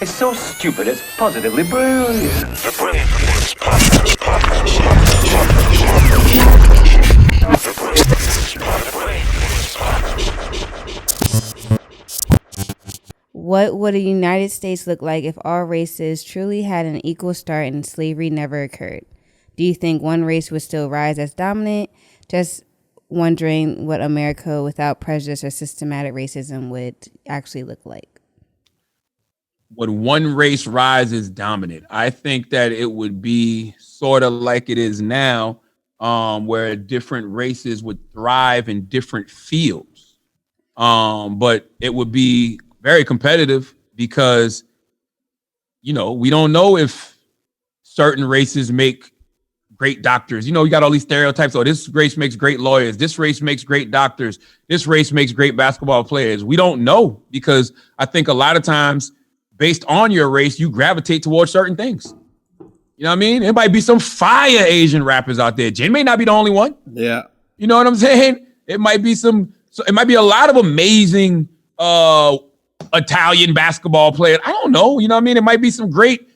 It's so stupid, it's positively brilliant. The Brilliant Boys Podcast. What would the United States look like if all races truly had an equal start and slavery never occurred? Do you think one race would still rise as dominant? Just wondering what America without prejudice or systematic racism would actually look like. Would one race rise as dominant? I think that it would be sort of like it is now, where different races would thrive in different fields. But it would be very competitive because, we don't know if certain races make great doctors. You got all these stereotypes. Oh, this race makes great lawyers. This race makes great doctors. This race makes great basketball players. We don't know because I think a lot of times based on your race, you gravitate towards certain things. You know what I mean? There might be some fire Asian rappers out there. Jay may not be the only one. Yeah. You know what I'm saying? It might be it might be a lot of amazing Italian basketball players. I don't know. You know what I mean? It might be some great,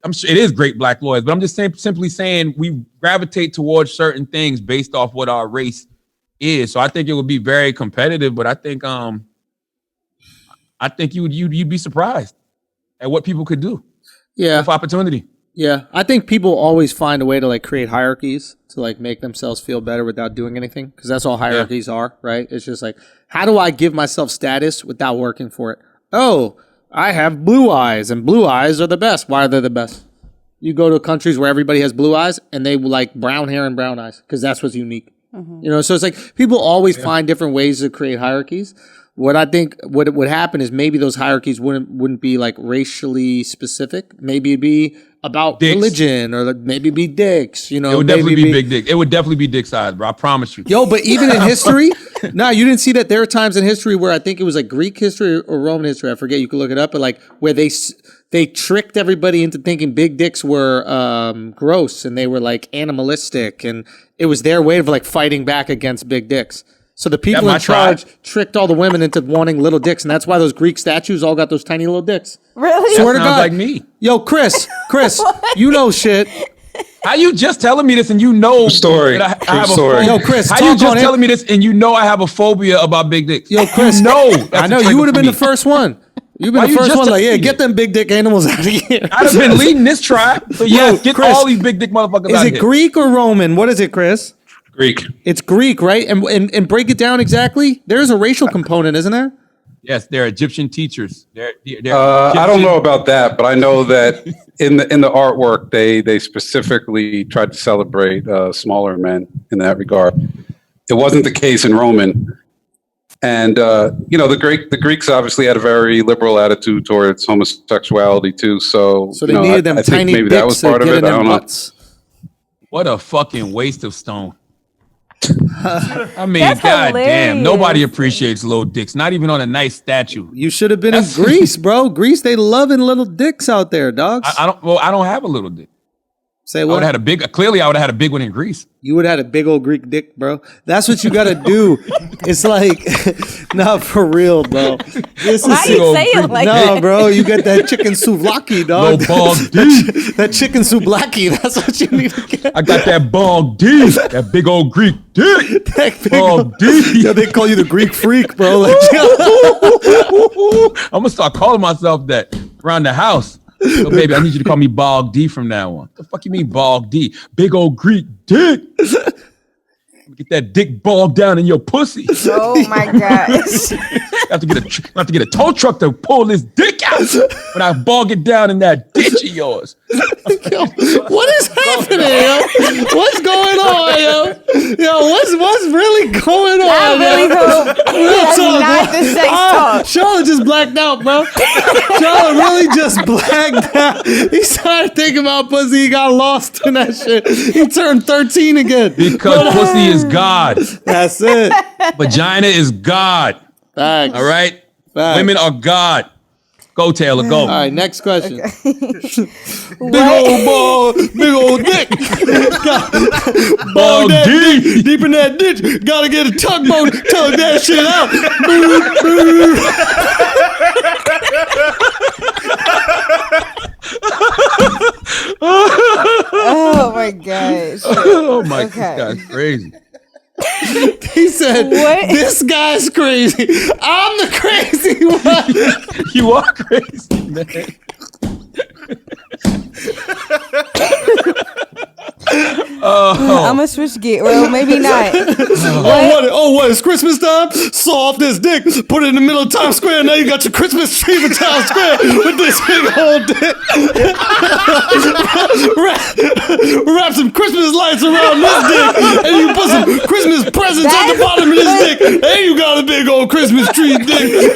I'm sure it is great black lawyers, but I'm just simply saying we gravitate towards certain things based off what our race is. So I think it would be very competitive, but I think you'd be surprised at what people could do. Yeah. With opportunity. Yeah. I think people always find a way to create hierarchies to make themselves feel better without doing anything. Because that's all hierarchies are, right? It's just how do I give myself status without working for it? Oh, I have blue eyes and blue eyes are the best. Why are they the best? You go to countries where everybody has blue eyes and they like brown hair and brown eyes because that's what's unique. Mm-hmm. So it's people always find different ways to create hierarchies. What I think what would happen is maybe those hierarchies wouldn't be racially specific. Maybe it'd be about dicks. Religion, or maybe it'd be dicks. It would definitely be big dick. It would definitely be dick size, bro. I promise you. Yo, but even in history, you didn't see that there are times in history where I think it was Greek history or Roman history. I forget. You can look it up, but where they tricked everybody into thinking big dicks were gross and they were animalistic, and it was their way of fighting back against big dicks. So the people in charge tricked all the women into wanting little dicks, and that's why those Greek statues all got those tiny little dicks. Really? Swear to Sounds God. like me. Yo, Chris, you know shit. How you just telling me this and True story. I have story. Yo, Chris, how you just telling me this and I have a phobia about big dicks? Yo, Chris, I know you would have been the first one. You've been the first one. Get them big dick animals out of here. I'd have been leading this tribe. So get Chris, all these big dick motherfuckers out of here. Is it Greek or Roman? What is it, Chris? Greek. It's Greek, right? And break it down exactly. There's a racial component, isn't there? Yes, they're Egyptian teachers. They're I don't know about that, but I know that in the artwork they specifically tried to celebrate smaller men in that regard. It wasn't the case in Roman, and the Greeks obviously had a very liberal attitude towards homosexuality too. So they needed them I think tiny maybe that was dicks part of it. I don't know. What a fucking waste of stone. I mean, That's goddamn, hilarious. nobody appreciates little dicks, not even on a nice statue. You should have been in Greece, bro. Greece, they loving little dicks out there, dogs. I don't have a little dick. Say I what? would have had a big. Clearly, I would have had a big one in Greece. You would have had a big old Greek dick, bro. That's what you got to do. It's not for real, bro. This Why you say it like that? No, bro. You got that chicken souvlaki, dog. Little ball D. That chicken souvlaki. That's what you need to get. I got that ball D. That big old Greek dick. That big Ball old- D. Yo, they call you the Greek freak, bro. I'm gonna start calling myself that around the house. So baby, I need you to call me Bog D from now on. The fuck you mean Bog D? Big old Greek dick. Get that dick bogged down in your pussy. Oh my gosh. I have to get a tow truck to pull this dick out when I bog it down in that ditch of yours. Yo, what is happening, yo? What's going on, yo? Yo, what's really going on? I really yo? hope that's not the sex talk. Charlotte just blacked out, bro. Charlotte really just blacked out. He started thinking about pussy. He got lost in that shit. He turned 13 again. Because pussy is God. That's it. Vagina is God. Facts. All right? Facts. Women are God. Go, Taylor, go. All right, next question. Big old ball, big old dick. Ball that D. dick deep in that ditch. Gotta get a tugboat, tug that shit out. Oh my, Okay. this guy's crazy. He said, What? "This guy's crazy. I'm the crazy one." You are crazy, man. I'm gonna switch gear. Well, maybe not. What? It's Christmas time? Saw off this dick, put it in the middle of Times Square. Now you got your Christmas tree in Times Square with this big old dick. Wrap some Christmas lights around this dick, and you put some Christmas presents at the bottom of this dick. And you got a big old Christmas tree dick.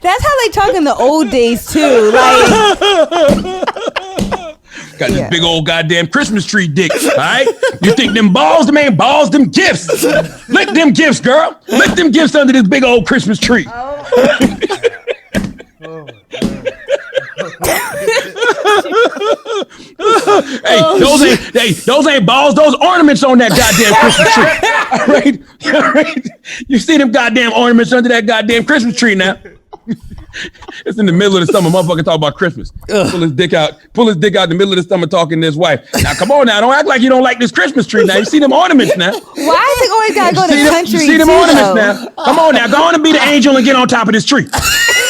That's how they talk in the old days too. Like, Got this big old goddamn Christmas tree dick, all right? You think them balls, them ain't balls, them gifts. Lick them gifts, girl. Lick them gifts under this big old Christmas tree. Those ain't balls, those ornaments on that goddamn Christmas tree. All right? You see them goddamn ornaments under that goddamn Christmas tree now. It's in the middle of the summer. Motherfucker talk about Christmas. Pull his dick out in the middle of the summer talking to his wife. Now come on now, don't act like you don't like this Christmas tree now. You see them ornaments now. why is it always gotta go to You country? see them too, ornaments though? now. Come on now, go on and be the angel and get on top of this tree.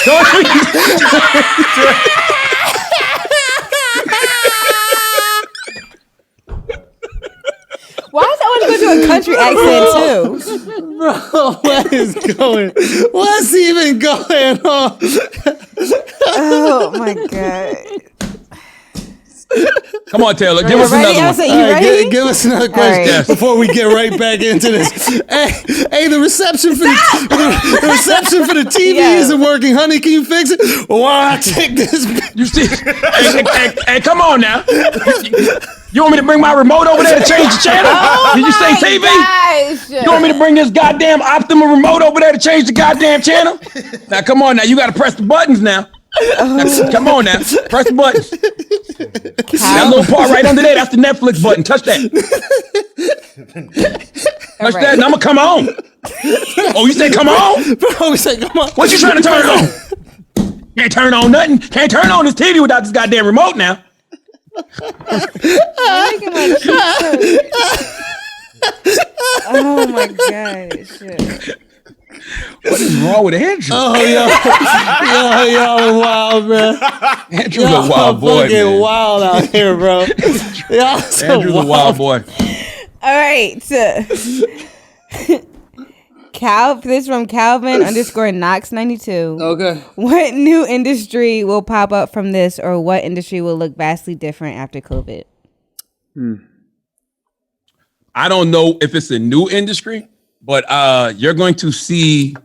Go on. Why is it always go to a country accent too? Bro, what is going? What's even going on? Oh my god! Come on, Taylor, give us ready? another one. You ready? Give us another question right. before we get right back into this. Hey, the reception for the reception for the TV Yeah. isn't working, honey. Can you fix it? Or why I take this? You see? Hey, come on now. You want me to bring my remote over there to change the channel? Did you say TV? Gosh. You want me to bring this goddamn Optima remote over there to change the goddamn channel? Now, come on now. You got to press the buttons now. Now, come on now. Press the buttons. That little part right under there, that's the Netflix button. Touch that. Touch that and I'm going to come on. Oh, you say come on? Bro, we say come on. What you trying to turn on? Can't turn on nothing. Can't turn on this TV without this goddamn remote now. You're making my cheeks hurt. Oh my gosh. What is wrong with Andrew? Oh, y'all wild, man. Andrew's Y'all a wild boy, fucking man. wild out here, bro. Y'all so Andrew's a wild boy. All right. This is from Calvin _Knox92. Okay. What new industry will pop up from this, or what industry will look vastly different after COVID? I don't know if it's a new industry, but you're going to see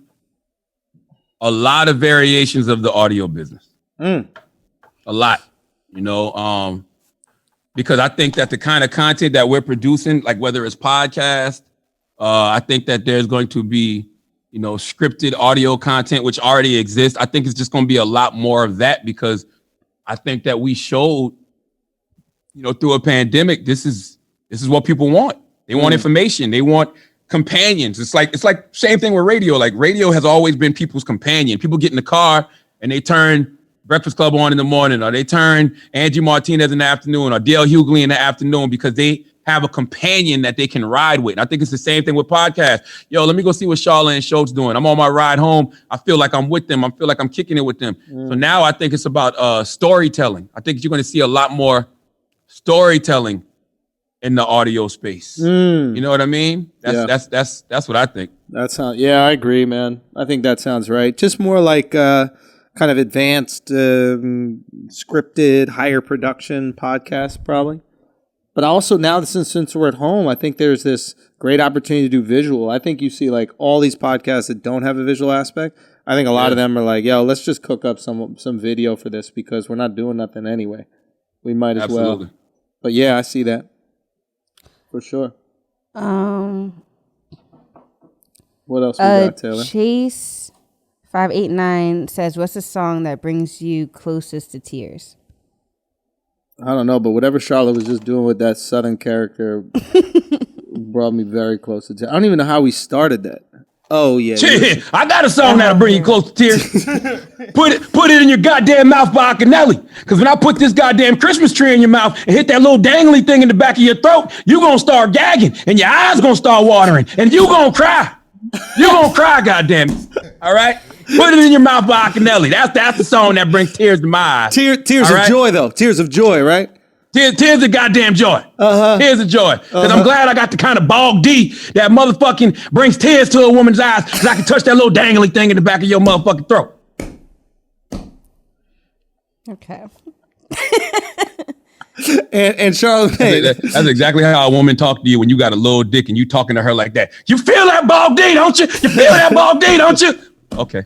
a lot of variations of the audio business. A lot, because I think that the kind of content that we're producing, like whether it's podcast, I think that there's going to be, scripted audio content, which already exists. I think it's just going to be a lot more of that because I think that we showed, through a pandemic, this is what people want. They want information. They want companions. It's like same thing with radio. Like radio has always been people's companion. People get in the car and they turn Breakfast Club on in the morning, or they turn Angie Martinez in the afternoon, or Dale Hughley in the afternoon because they have a companion that they can ride with. And I think it's the same thing with podcasts. Yo, let me go see what Charlamagne Schulz doing. I'm on my ride home. I feel like I'm with them. I feel like I'm kicking it with them. So now I think it's about storytelling. I think you're going to see a lot more storytelling in the audio space. You know what I mean? That's what I think. Yeah, I agree, man. I think that sounds right. Just more like kind of advanced, scripted, higher production podcast, probably. But also now, since we're at home, I think there's this great opportunity to do visual. I think you see like all these podcasts that don't have a visual aspect. I think a lot of them are like, yo, let's just cook up some video for this because we're not doing nothing anyway. We might as well. But yeah, I see that. For sure. What else we got, Taylor? Chase 589 says, "What's the song that brings you closest to tears?" I don't know, but whatever Charlotte was just doing with that Southern character brought me very close to tears. I don't even know how we started that. Oh yeah. Shit, I got a song that'll bring you close to tears. Put it in your goddamn mouth by Akinelli. Because when I put this goddamn Christmas tree in your mouth and hit that little dangly thing in the back of your throat, you gonna start gagging and your eyes gonna start watering and you gonna cry. You gonna cry, goddamn it. All right? Put it in your mouth by Akinelli. That's the song that brings tears to my eyes. Tears of joy, though. Tears of joy, right? Tears of goddamn joy. Tears of joy. Because I'm glad I got the kind of bog D that motherfucking brings tears to a woman's eyes because I can touch that little dangly thing in the back of your motherfucking throat. Okay. and Charlamagne. That's exactly how a woman talk to you when you got a little dick and you talking to her like that. You feel that bog D, don't you? You feel that bog D, don't you? Okay.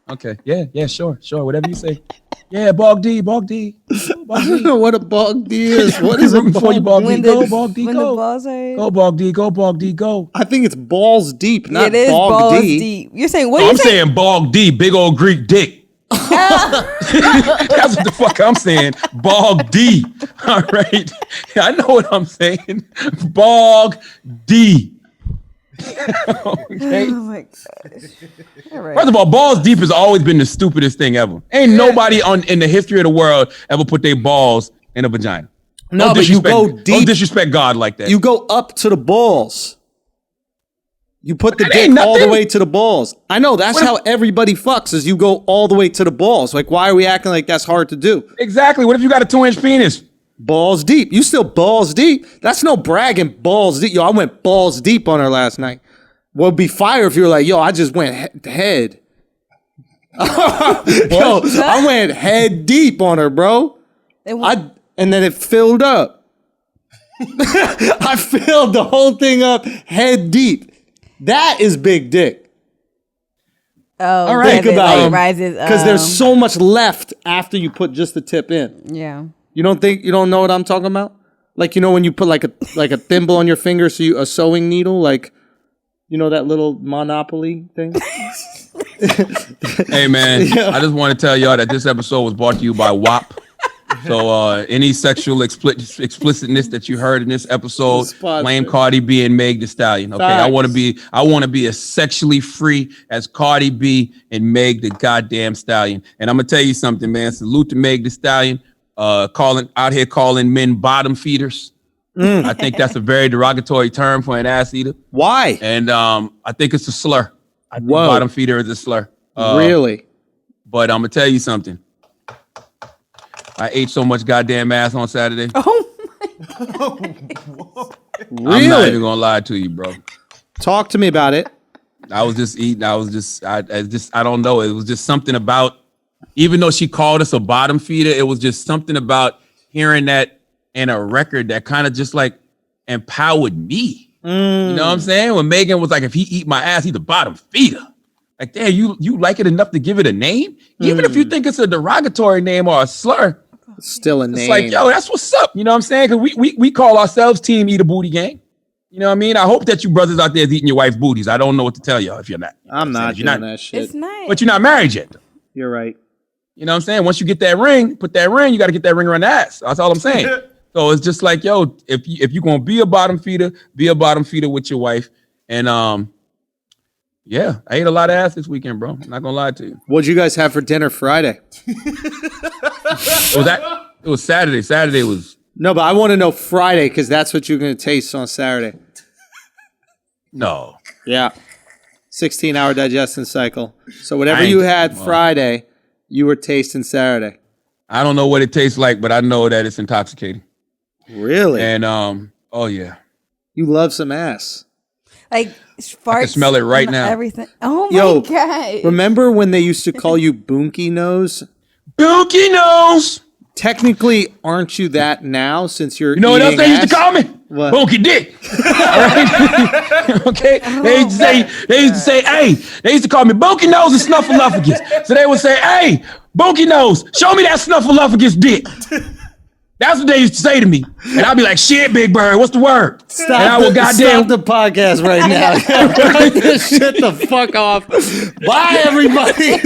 Okay. Yeah, sure. Whatever you say. Yeah, bog D. I don't know what a bog D is. What is it? Before you bog D, go bog D, when go. The balls are... Go bog D, go bog D, go. I think it's balls deep, not it is bog balls D. deep. You're saying what? I'm saying bog D, big old Greek dick. That's what the fuck I'm saying. Bog D. All right. I know what I'm saying. Bog D. Okay. Oh my gosh. All right. First of all, balls deep has always been the stupidest thing ever. Ain't nobody in the history of the world ever put their balls in a vagina. No, but you go deep. Don't disrespect God like that. You go up to the balls. You put the That dick ain't all the nothing. way to the balls. I know, that's how everybody fucks, is you go all the way to the balls. Like, why are we acting like that's hard to do? Exactly. What if you got a 2-inch penis? Balls deep. You still balls deep. That's no bragging balls deep. Yo, I went balls deep on her last night. Well, it'd be fire if you were like, yo, I just went head. Yo, I went head deep on her, bro. And then it filled up. I filled the whole thing up head deep. That is big dick. Oh, all right. Think about it. Rises because there's so much left after you put just the tip in. Yeah. You don't know what I'm talking about? Like, you know, when you put like a thimble on your finger, so a sewing needle, like, you know, that little Monopoly thing? Hey, man, I just want to tell y'all that this episode was brought to you by WAP. So any sexual explicitness that you heard in this episode, blame Cardi B and Meg Thee Stallion. Okay, I want to be as sexually free as Cardi B and Meg the goddamn Stallion. And I'm gonna tell you something, man. Salute to Meg Thee Stallion, calling men bottom feeders. I think that's a very derogatory term for an ass eater. Why? And I think it's a slur. I think bottom feeder is a slur. Really? But I'm gonna tell you something. I ate so much goddamn ass on Saturday. Oh my God. Really? I'm not even gonna lie to you, bro. Talk to me about it. I was just eating. I don't know. It was just something about, even though she called us a bottom feeder, it was just something about hearing that in a record that kind of just like empowered me. You know what I'm saying? When Megan was like, if he eat my ass, he's a bottom feeder. Like, damn, you like it enough to give it a name? Even if you think it's a derogatory name or a slur, still a name. It's like, yo, that's what's up. You know what I'm saying? Because we call ourselves Team Eat a Booty Gang. You know what I mean? I hope that you brothers out there is eating your wife's booties. I don't know what to tell y'all if you're not. I'm not doing that shit. It's nice. But you're not married yet. You're right. You know what I'm saying? Once you get that ring, put that ring, you got to get that ring around the ass. That's all I'm saying. So it's just like, yo, if you're going to be a bottom feeder with your wife. And yeah, I ate a lot of ass this weekend, bro. I'm not going to lie to you. What'd you guys have for dinner Friday? It was Saturday. Saturday was... No, but I want to know Friday because that's what you're going to taste on Saturday. No. Yeah. 16-hour digestion cycle. So whatever you had Friday, you were tasting Saturday. I don't know what it tastes like, but I know that it's intoxicating. Really? And oh yeah. You love some ass. Like farts. I can smell it right now. Everything. Oh my God. Remember when they used to call you Boonky Nose? Boonky Nose. Technically, aren't you that now since you're You know what else they used to call me? What? Bonky Dick. Okay? They used to say, hey, they used to call me Bonky Nose and Snuffleupagus. So they would say, hey, Bonky Nose, show me that Snuffleupagus dick. That's what they used to say to me. And I'd be like, shit, Big Bird, what's the word? Stop the podcast right now. Shut the fuck off. Bye, everybody.